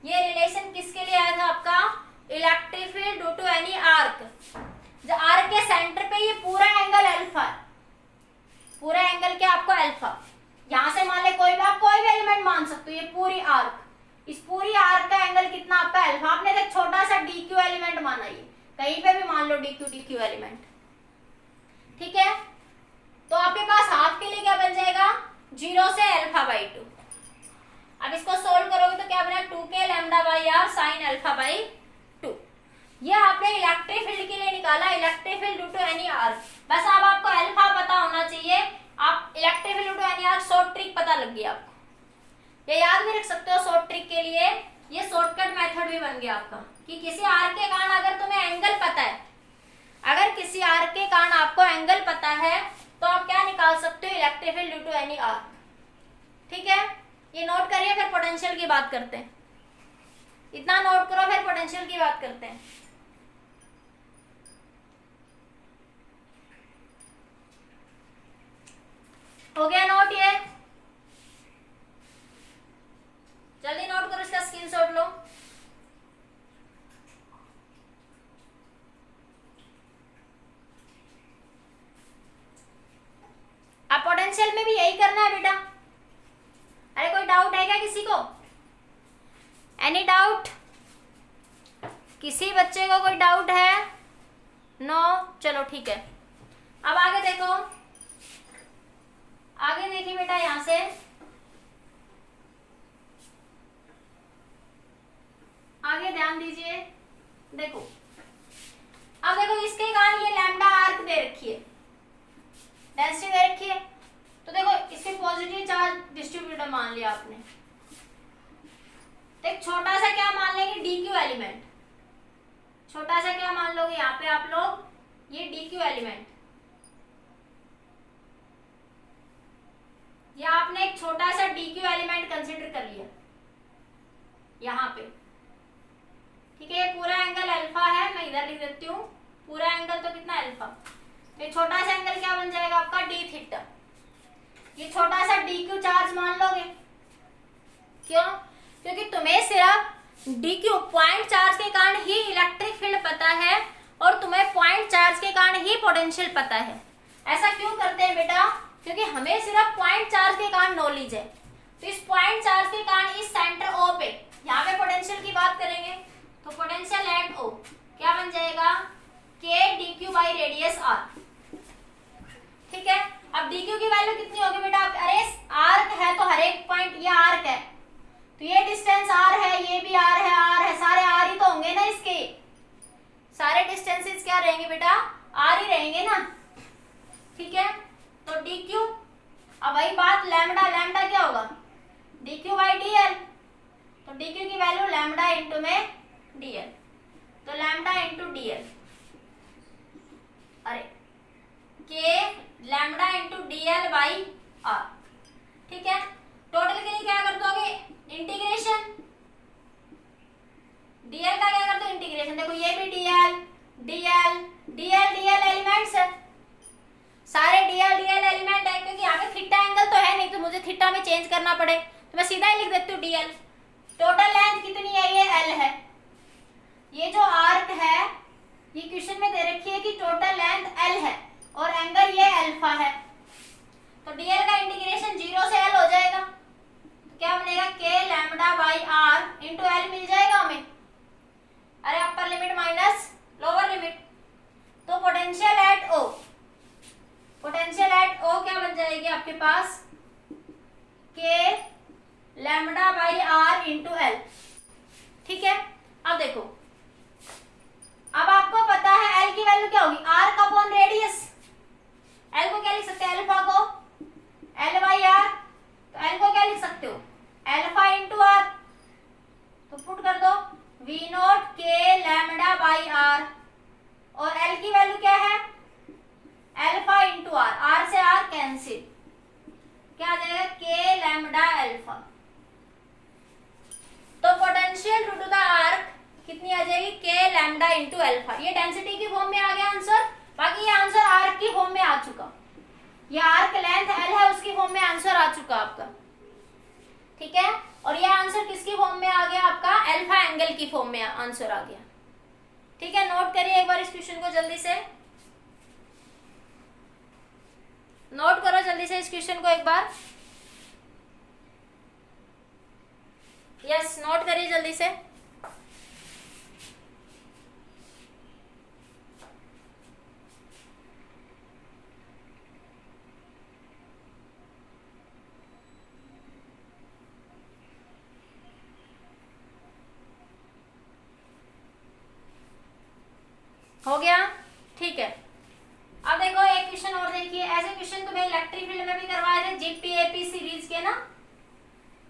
ये रिलेशन किसके लिए आया था आपका? Electric field due to any arc. जो आर्क के सेंटर पे ये पूरा एंगल अल्फा है, पूरा एंगल क्या आपको? अल्फा। यहां से मान ले कोई भी, आप कोई भी एलिमेंट मान सकते हो, ये पूरी आर्क, इस पूरी आर्क का एंगल कितना आपका? अल्फा। आपने एक छोटा सा डीक्यू एलिमेंट माना, ये कहीं पे भी मान लो डीक्यू एलिमेंट, ठीक है। तो आपके पास हाफ के लिए क्या बन जाएगा? 0 से अल्फा बाई 2। अब इसको सोल्व करोगे तो क्या बना? 2k lambda by R sine alpha by 2। ये आपने इलेक्ट्रिक फील्ड के लिए निकाला, electric field due to any arc. बस अब आपको अल्फा पता होना चाहिए, आप electric field due to any arc short trick पता लग गई आपको। लिख सकते हो शॉर्ट ट्रिक के लिए, ये शॉर्टकट मेथड भी बन गया आपका कि किसी आर्क के कारण अगर तुम्हें एंगल पता है, अगर किसी आर्क के कारण आपको एंगल पता है तो आप क्या निकाल सकते हो, electric field due to any arc. ठीक है, ये नोट करिए, फिर पोटेंशियल की बात करते हैं। इतना नोट करो, फिर पोटेंशियल की बात करते हैं। हो गया नोट? ये जल्दी नोट करो, इसका स्क्रीनशॉट लो। अब पोटेंशियल में भी यही करना है बेटा। अरे कोई डाउट है क्या किसी को? Any doubt? किसी बच्चे को कोई डाउट है? नो? चलो ठीक है। अब आगे देखो, आगे देखिए बेटा, यहां से आगे ध्यान दीजिए। देखो, अब देखो इसके कारण ये लैम्डा आर्क दे रखी है, डेंसिटी दे रखी है, तो देखो इसके पॉजिटिव चार्ज डिस्ट्रीब्यूटर मान लिया आपने। तो एक छोटा सा क्या मान लेंगे, डीक्यू एलिमेंट। छोटा सा क्या मान लोगे यहाँ पे आप लोग, ये डीक्यू एलिमेंट, या आपने एक छोटा सा डीक्यू एलिमेंट कंसीडर कर लिया यहाँ पे। ठीक है, ये पूरा एंगल अल्फा है, मैं इधर लिख देती हूँ, पूरा एंगल तो कितना अल्फा, ये छोटा सा एंगल क्या बन जाएगा आपका, डी थीटा। ये छोटा सा डी क्यू चार्ज मान लोगे, क्यों? क्योंकि तुम्हें सिर्फ डी क्यू पॉइंट चार्ज के कारण ही इलेक्ट्रिक फील्ड पता है और तुम्हें पॉइंट चार्ज के कारण ही पोटेंशियल पता है। ऐसा क्यों करते हैं बेटा? क्योंकि हमें सिर्फ पॉइंट चार्ज के कारण नॉलेज है। तो इस पॉइंट चार्ज के कारण इस सेंटर ओ पे, यहाँ पे पोटेंशियल की बात करेंगे तो पोटेंशियल एट ओ क्या बन जाएगा, K D Q by radius R. ठीक है, अब डी क्यू की वैल्यू कितनी होगी बेटा? अरे आर्क है तो हर एक पॉइंट, ये आर्क है तो ये डिस्टेंस आर है, ये भी आर है, आर है, सारे आर ही तो होंगे ना, इसके सारे डिस्टेंसेस क्या रहेंगे बेटा, आर ही रहेंगे ना। ठीक है, तो डी क्यू, अब वही बात लैम्डा, लैम्डा क्या होगा, D Q by D L. तो डी क्यू की वैल्यू लैम्डा इंटू में डी एल, तो लैम्डा इंटू डी एल, अरे K lambda into D L by R. ठीक है, टोटल के लिए क्या कर दोगे, इंटीग्रेशन, डीएल का क्या कर दो, इंटीग्रेशन। देखो ये भी DL DL DL DL elements है, सारे डीएल डीएल एलिमेंट है, क्योंकि यहाँ पे थीटा एंगल तो है नहीं तो मुझे थीटा में चेंज करना पड़े, तो मैं सीधा ही लिख देती हूँ डीएल। टोटल लेंथ कितनी है, ये एल है। ये जो आर्क है, ये क्वेश्चन में दे रखी है कि टोटल लेंथ एल है और एंगल ये अल्फा है, तो डीएल का इंटीग्रेशन 0 से एल हो जाएगा, तो क्या बनेगा, K lambda by R into L मिल जाएगा हमें। अरे upper limit minus lower limit, तो potential at O, potential at O क्या बन जाएगी आपके पास, K lambda by R into L. ठीक है, अब देखो, अब आपको पता है एल की वैल्यू क्या होगी, आर का अपॉन रेडियस। एल को क्या लिख सकते हैं, अल्फा को एल बाई आर, तो एल को क्या लिख सकते हो, अल्फा इंटू आर, तो पुट कर दो V not K lambda by R, और एल की वैल्यू क्या है, अल्फा इंटू आर, आर से आर कैंसिल, क्या आ जाएगा, के लैम्डा अल्फा। तो potential due to the arc कितनी आ जाएगी, के लैम्डा इंटू अल्फा। ये डेंसिटी की फॉर्म में आ गया आंसर, बाकी ये आंसर आर्क की फॉर्म में आ चुका, ये आर्क लेंथ एल है उसकी फॉर्म में आंसर आ चुका आपका। ठीक है, और ये आंसर किसकी फॉर्म में आ गया आपका, अल्फा एंगल की फॉर्म में आंसर आ गया। ठीक है, नोट करिए एक बार इस क्वेश्चन को, जल्दी से नोट करो, जल्दी से इस क्वेश्चन को एक बार, यस नोट करिए जल्दी से। हो गया? ठीक है, अब देखो एक क्वेश्चन और देखिए, ऐसे क्वेश्चन तुम्हें इलेक्ट्रिक फील्ड में भी करवाए थे जीपीएपी सीरीज के ना,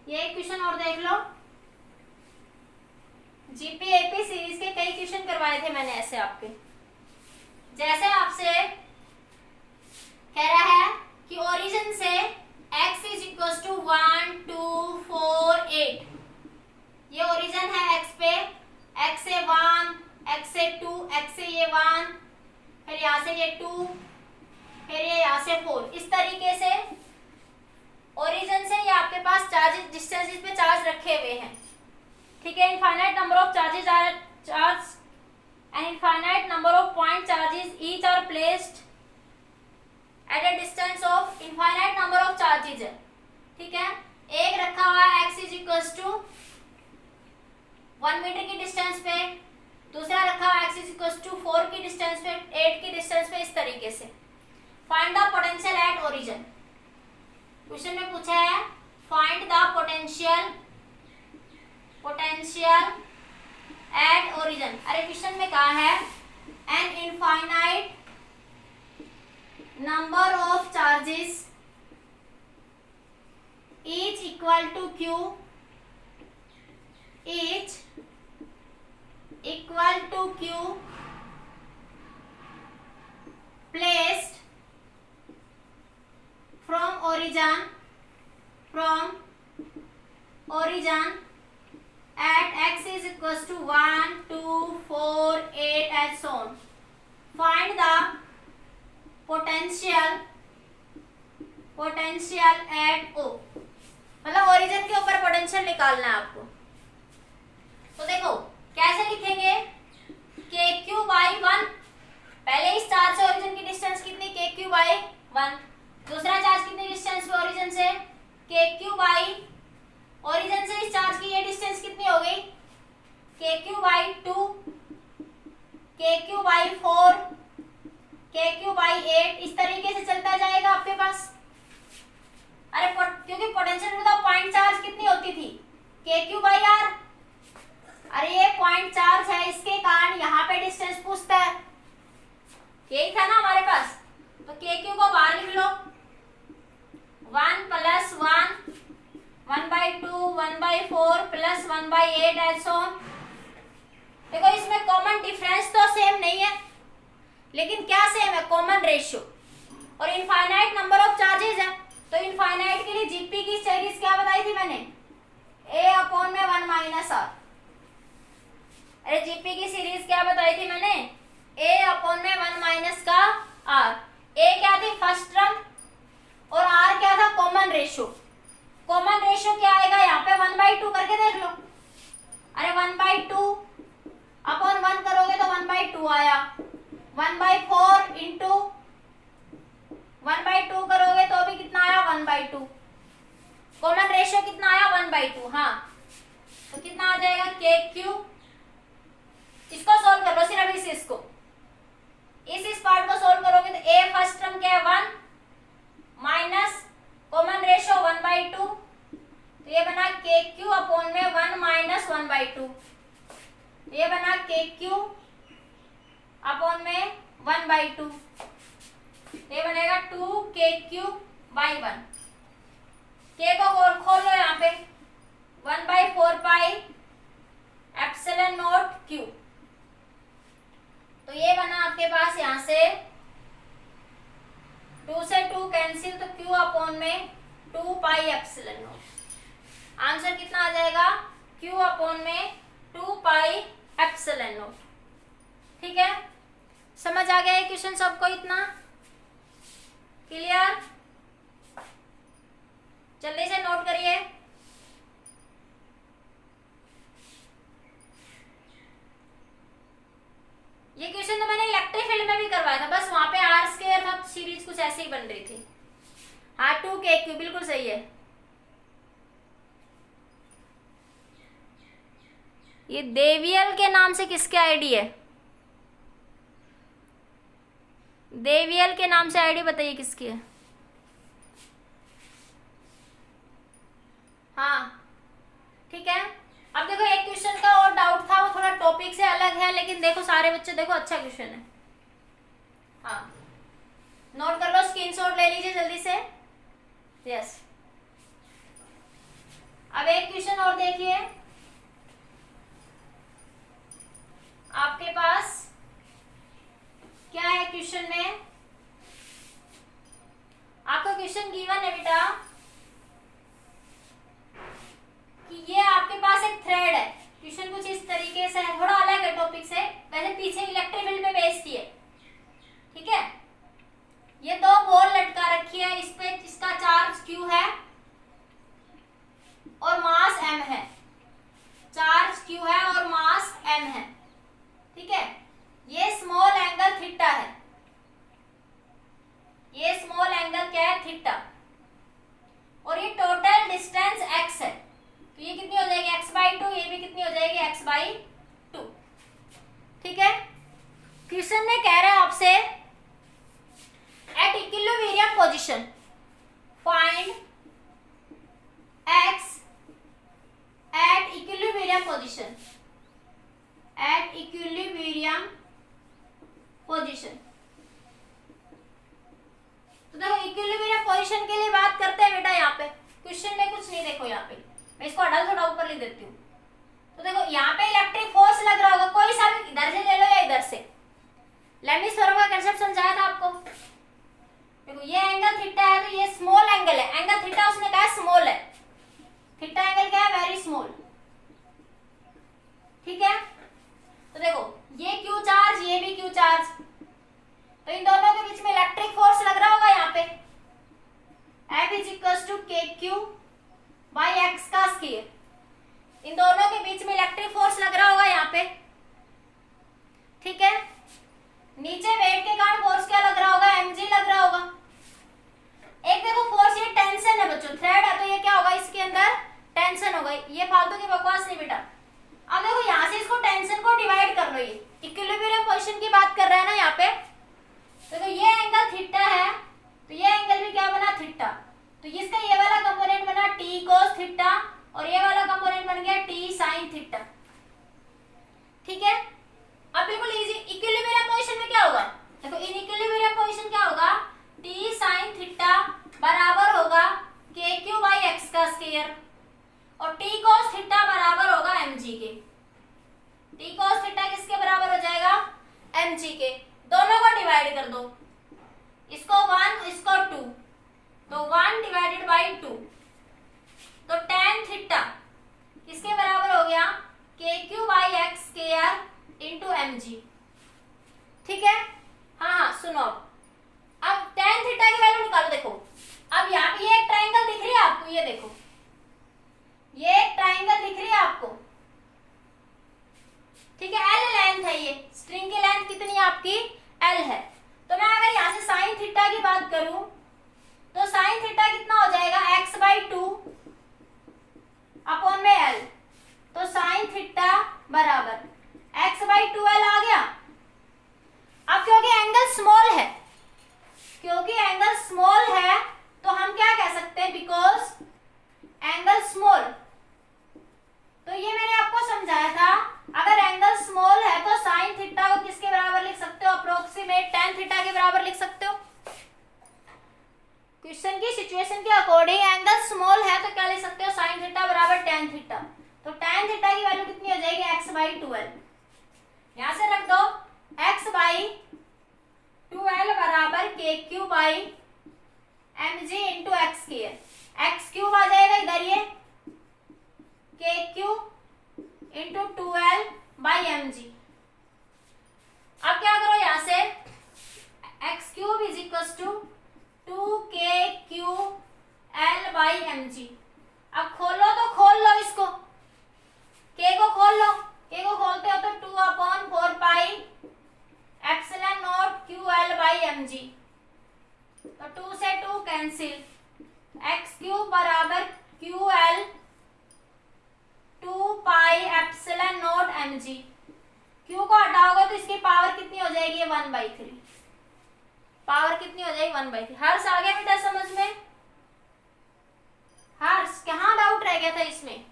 ये एक क्वेश्चन क्वेश्चन और देख लो। जीपीएपी सीरीज के कई क्वेश्चन करवाए थे मैंने ऐसे आपके। जैसे आपसे कह रहा है कि ओरिजिन से x इज इक्वल टू 1 2 4 8, ये ओरिजिन है x पे, x से 1, x से 2, x से ये 1, फिर यहाँ से ये 2, फिर ये यहाँ से 4। इस तरीके से ओरिजिन से ये आपके पास चार्जेस डिस्टेंसेस पे चार्ज रखे हुए हैं, ठीक है। Infinite number of charges are charge and infinite number of point charges each are placed at a distance of infinite number of charges है, ठीक है। एक रखा हुआ है x is equal to 1 metre की डिस्टेंस पे, दूसरा रखा हुआ x इज इक्वल टू 4 की डिस्टेंस पे, 8 की डिस्टेंस पे। इस तरीके से find the potential at origin. Question में पूछा है find the potential at origin. अरे क्वेश्चन में कहा है an infinite number of charges each equal to q, each equal to q placed from origin at x is equals to 1 2 4 8 and so on. Find the potential at O, मतलब origin के ऊपर potential निकालना है आपको। तो देखो कैसे लिखेंगे, KQ/1, पहले इस चार्ज से ओरिजिन की डिस्टेंस कितनी, KQ/1। दूसरा चार्ज कितनी डिस्टेंस पे ओरिजिन से, KQ/ ओरिजिन से इस चार्ज की ये डिस्टेंस कितनी हो गई, KQ/2, KQ/4, KQ/8। इस तरीके से चलता जाएगा आपके पास। अरे क्योंकि पोटेंशियल विद पॉइंट चार्ज कितनी होती थी, KQ/R। अरे ये पॉइंट चार्ज है, इसके कारण यहाँ पे डिस्टेंस पूछता है, यही था ना हमारे पास। तो KQ को बाहर लिख लो, 1 + 1 1/2 1/4 + 1/8 ऐसा। देखो इसमें कॉमन डिफरेंस तो सेम नहीं है, लेकिन क्या सेम है, कॉमन रेशियो। और इनफाइनाइट नंबर ऑफ चार्जेस है, तो इनफाइनाइट के लिए जीपी की सीरीज क्या बताई थी मैंने, A/1 - R। अरे जीपी की सीरीज क्या बताई थी मैंने, A/1 - का R। A क्या थी फर्स्ट टर्म और R क्या था कॉमन रेशियो। कॉमन रेशियो क्या आएगा यहाँ पे, 1/2 करके देख लो। अरे 1/2 अपॉन 1 करोगे तो 1/2 आया, 1/4 इंटू 1/2 करोगे तो भी कितना आया, 1/2। कॉमन रेशियो कितना आया, 1/2। हाँ तो कितना आ जाएगा, KQ। इसको सोल्व कर लो सिर्फ इसको, इस पार्ट को सोल्व करोगे तो A फर्स्ट टर्म क्या है 1 माइनस कॉमन रेशियो 1/2, तो ये बना KQ/1 - 1/2। ये बना KQ/1/2, ये बनेगा 2KQ/1। K को खोल लो यहाँ पे, 1/4 πε0 Q। तो ये बना आपके पास यहाँ से 2 से 2 कैंसिल, तो Q/2 πε0। आंसर कितना आ जाएगा, Q/2 πε0। ठीक है, समझ आ गया है क्वेश्चन सबको, इतना क्लियर। जल्दी से नोट करिए। ये क्वेश्चन तो मैंने इलेक्ट्रिक फील्ड में भी करवाया था, बस वहां पे R² था, सीरीज कुछ ऐसे ही बन रही थी। हाँ 2KQ बिल्कुल सही है। ये देवियल के नाम से किसके आईडी है, देवियल के नाम से आईडी बताइए किसकी है। हाँ ठीक है। अब देखो एक क्वेश्चन का और डाउट था, वो थोड़ा टॉपिक से अलग है, लेकिन देखो सारे बच्चे देखो अच्छा क्वेश्चन है। हाँ नोट कर लो, स्क्रीनशॉट ले लीजिए जल्दी से। यस अब एक क्वेश्चन और देखिए, आपके पास क्या है क्वेश्चन में, आपको क्वेश्चन गिवन है बेटा कि ये आपके पास एक थ्रेड है। क्वेश्चन कुछ इस तरीके से है, थोड़ा अलग है टॉपिक से, वैसे पीछे इलेक्ट्रिक फील्ड पे बेस्ड ही है, ठीक है। ये दो बॉल लटका रखी है, इस पे इसका चार्ज Q है और मास M है, चार्ज Q है और मास M है, ठीक है। ये स्मॉल एंगल थीटा है, ये स्मॉल एंगल क्या है, थीटा, और ये टोटल डिस्टेंस x है, तो ये कितनी हो जाएगी x/2, ये भी कितनी हो जाएगी x/2, ठीक है। क्वेश्चन ने कह रहा है आपसे at equilibrium position find x at equilibrium position, at equilibrium position. तो देखो इक्विलिब्रियम पोजीशन के लिए बात करते हैं बेटा, यहाँ पे क्वेश्चन में कुछ नहीं, देखो यहाँ पे मैं इसको हटा थोड़ा ऊपर लिख देती हूँ। तो देखो यहाँ पे इलेक्ट्रिक फोर्स लग रहा होगा, कोई सा भी इधर से ले लो या इधर से, लेमिस थ्योरम का कांसेप्ट समझाया था आपको। देखो ये एंगल थीटा है, तो ये स्मॉल एंगल है, एंगल थीटा उसने कहा स्मॉल है, थीटा एंगल क्या है, वेरी स्मॉल, ठीक है। तो देखो ये Q चार्ज, ये भी Q चार्ज, तो इन दोनों के बीच में इलेक्ट्रिक फोर्स लग रहा होगा यहाँ पे, F = KQ/x का स्क्वायर, इन दोनों के बीच में इलेक्ट्रिक फोर्स लग रहा होगा यहाँ पे, ठीक है। नीचे वेट के कारण फोर्स क्या लग रहा होगा, mg लग रहा होगा। एक देखो फोर्स, ये टेंशन है बच्चों, थ्रेड है, तो ये क्या होगा, इसके अंदर टेंशन होगा, ये फालतू की बकवास नहीं बेटा। अब देखो यहाँ से इसको टेंशन को डिवाइड कर लो, ये इक्विलिब्रियम पोजीशन की बात कर रहा है ना यहाँ पे। देखो ये एंगल थीटा है, तो ये एंगल भी क्या बना, थीटा, तो इसका ये वाला कंपोनेंट बना t cos थीटा और ये वाला कंपोनेंट बन गया t sin थीटा, ठीक है। अब बिल्कुल इजी, इक्विलिब्रियम पोजीशन में क्या होगा, देखो इन इक्विलिब्रियम पोजीशन क्या होगा, t sin थीटा बराबर होगा KQ/x का स्क्वायर और t cos थीटा बराबर होगा mg के, t cos थीटा किसके बराबर हो जाएगा, mg के। दोनों को डिवाइड कर दो, इसको 1 इसको 2, तो 1/2, तो tan थीटा किसके बराबर हो गया, KQ/x स्क्वायर इंटू mg, ठीक है। हाँ सुनो, अब tan थीटा की वैल्यू निकालो। देखो अब यहाँ पे ये एक ट्रायंगल दिख रही है आपको, ये देखो ये एक ट्रायंगल दिख रही है आपको, ठीक है। L लेंथ है, ये स्ट्रिंग की लेंथ कितनी है आपकी, L है। तो मैं अगर यहाँ से साइन थीटा की बात करूं तो साइन थीटा कितना हो जाएगा, x/2 अपॉन में L, तो साइन थीटा बराबर x/2L आ गया। अब क्योंकि एंगल स्मॉल है, क्योंकि एंगल स्मॉल है तो हम क्या कह सकते हैं, बिकॉज एंगल स्मॉल, तो ये मैंने आपको समझाया था, अगर एंगल स्मॉल है तो साइन थीटा को किसके बराबर लिख सकते हो, अप्रोक्सीमेट tan थीटा के बराबर लिख सकते हो। क्वेश्चन की सिचुएशन के अकॉर्डिंग एंगल स्मॉल है तो क्या लिख सकते हो, साइन थीटा बराबर tan थीटा, तो tan थीटा की वैल्यू कितनी हो जाएगी, x/2L, यहां से रख दो x/2L बराबर KQ/mg into X square, x cube आ जाएगा इधर, ये KQ इंटू 2L/mg। अब क्या करो, यहां से x³ = 2KQL/mg। अब खोलो तो खोल लो इसको, k को खोल लो, k को खोलते हो तो 2/4πε0 QL/mg, तो 2 से 2 कैंसिल, x³ बराबर QL 2πε0mg, q को हटाओगे तो इसकी पावर कितनी हो जाएगी, 1/3, पावर कितनी हो जाएगी, 1/3। हर्ष आ गया बेटा समझ में, हर्ष कहाँ डाउट रह गया था इसमें,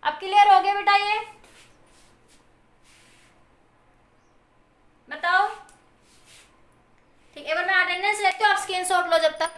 अब क्लियर हो गया बेटा, ये बताओ, ठीक है। एक बार मैं अटेंडेंस लेती हूँ, आप स्क्रीनशॉट लो जब तक।